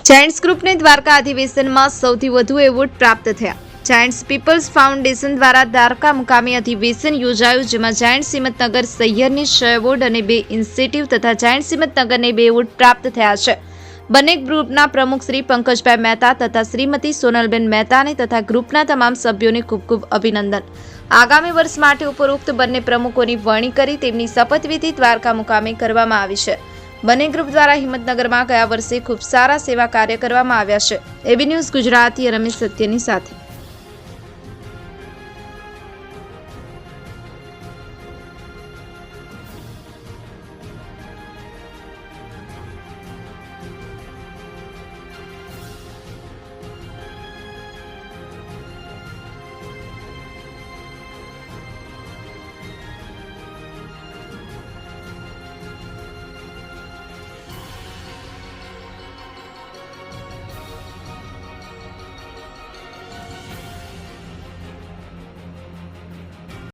Giants ગ્રુપને Dwarka અધિવેશનમાં સૌથી વધુ award પ્રાપ્ત થયા। જાયન્ટ્સ પીપલ્સ ફાઉન્ડેશન દ્વારા દ્વારકા મુકામે અધિવેશન યોજાયું, જેમાં જાયન્ટ્સ હિંમતનગર શહેરને 6 એવોર્ડ અને 2 ઇન્સેન્ટિવ તથા જાયન્ટ્સ હિંમતનગરને 2 એવોર્ડ પ્રાપ્ત થયા છે। બંને ગ્રુપના પ્રમુખ શ્રી પંકજભાઈ મહેતા તથા શ્રીમતી સોનલબેન મહેતાને તથા ગ્રુપના તમામ સભ્યોને ખૂબ ખૂબ અભિનંદન। આગામી વર્ષ માટે ઉપરોક્ત બંને પ્રમુખોની વરણી કરી તેમની શપથવિધિ દ્વારકા મુકામે કરવામાં આવી છે। બંને ગ્રુપ દ્વારા હિંમતનગરમાં ગયા વર્ષે ખૂબ સારા સેવા કાર્ય કરવામાં આવ્યા છે। એબી ન્યૂઝ ગુજરાતી રમેશ સત્યની સાથે।